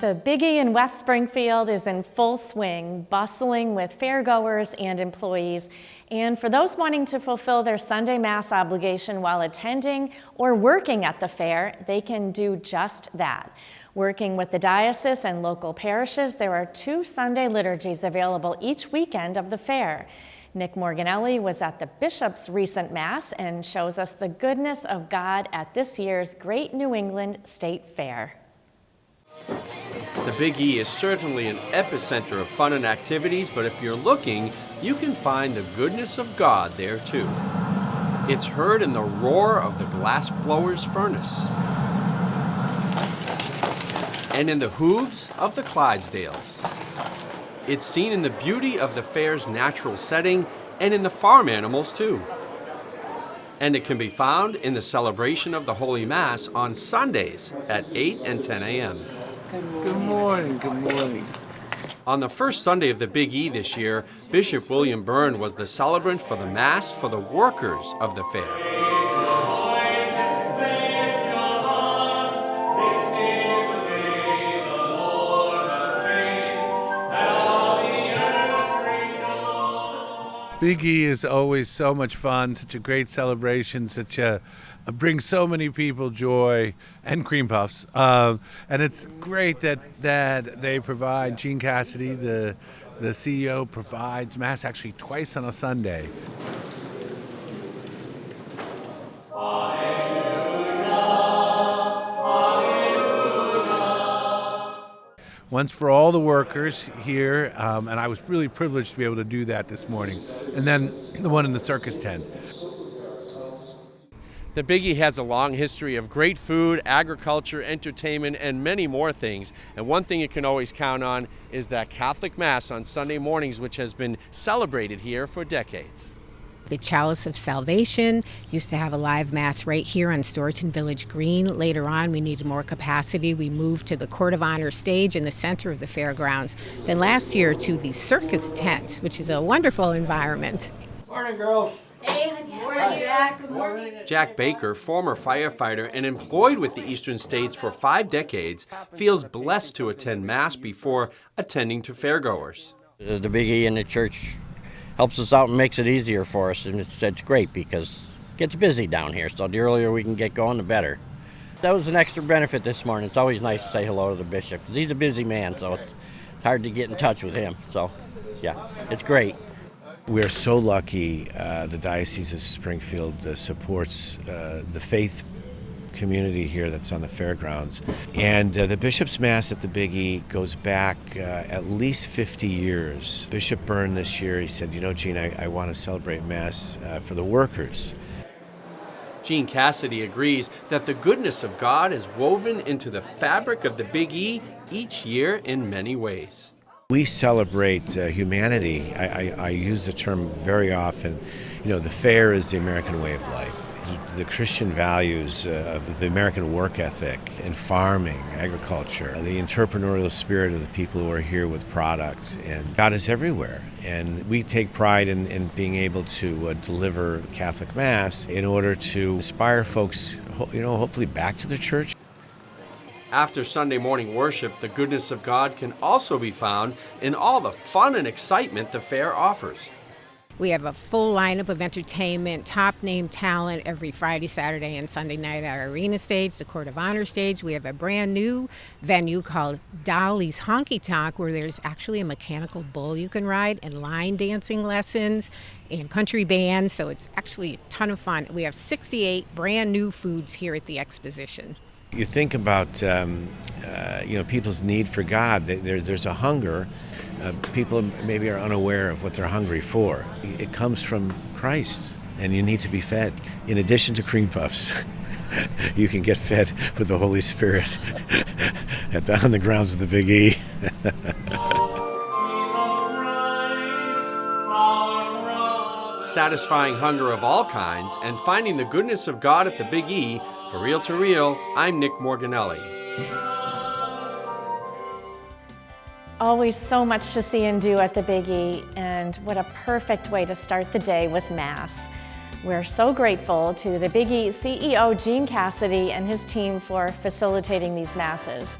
The Big E in West Springfield is in full swing, bustling with fairgoers and employees. And for those wanting to fulfill their Sunday Mass obligation while attending or working at the fair, they can do just that. Working with the diocese and local parishes, there are 2 Sunday liturgies available each weekend of the fair. Nick Morganelli was at the Bishop's recent Mass and shows us the goodness of God at this year's Great New England State Fair. The Big E is certainly an epicenter of fun and activities, but if you're looking, you can find the goodness of God there too. It's heard in the roar of the glassblower's furnace and in the hooves of the Clydesdales. It's seen in the beauty of the fair's natural setting and in the farm animals too. And it can be found in the celebration of the Holy Mass on Sundays at 8 and 10 a.m. Good morning, good morning. On the first Sunday of the Big E this year, Bishop William Byrne was the celebrant for the Mass for the workers of the fair. Big E is always so much fun, such a great celebration, brings so many people joy and cream puffs. And it's great that they provide, Gene Cassidy, the CEO, provides Mass actually twice on a Sunday. Once for all the workers here, and I was really privileged to be able to do that this morning. And then the one in the circus tent. The Big E has a long history of great food, agriculture, entertainment, and many more things. And one thing you can always count on is that Catholic Mass on Sunday mornings, which has been celebrated here for decades. The Chalice of Salvation used to have a live Mass right here on Storyton Village Green. Later on, we needed more capacity. We moved to the Court of Honor stage in the center of the fairgrounds. Then last year to the circus tent, which is a wonderful environment. Morning, girls. Hey, honey. Morning, Jack. Good morning. Jack Baker, former firefighter and employed with the Eastern States for 5 decades, feels blessed to attend Mass before attending to fairgoers. The Big E in the church helps us out and makes it easier for us, and it's great because it gets busy down here, so the earlier we can get going, the better. That was an extra benefit this morning. It's always nice to say hello to the bishop, because he's a busy man, so it's hard to get in touch with him. So, yeah, it's great. We're so lucky the Diocese of Springfield supports the faith community here that's on the fairgrounds. And the Bishop's Mass at the Big E goes back at least 50 years. Bishop Byrne this year, he said, you know, Gene, I want to celebrate Mass for the workers. Gene Cassidy agrees that the goodness of God is woven into the fabric of the Big E each year in many ways. We celebrate humanity. I use the term very often. You know, the fair is the American way of life. The Christian values of the American work ethic and farming, agriculture, the entrepreneurial spirit of the people who are here with products, and God is everywhere. And we take pride in being able to deliver Catholic Mass in order to inspire folks, hopefully back to the church. After Sunday morning worship, the goodness of God can also be found in all the fun and excitement the fair offers. We have a full lineup of entertainment, top-name talent every Friday, Saturday, and Sunday night at our arena stage, the Court of Honor stage. We have a brand new venue called Dolly's Honky Tonk, where there's actually a mechanical bull you can ride, and line dancing lessons, and country bands, so it's actually a ton of fun. We have 68 brand new foods here at the exposition. You think about people's need for God. There's a hunger. People maybe are unaware of what they're hungry for. It comes from Christ, and you need to be fed. In addition to cream puffs, you can get fed with the Holy Spirit on the grounds of the Big E. Satisfying hunger of all kinds and finding the goodness of God at the Big E. For Real to Real, I'm Nick Morganelli. Always so much to see and do at the Big E, and what a perfect way to start the day with Mass. We're so grateful to the Big E CEO, Gene Cassidy, and his team for facilitating these Masses.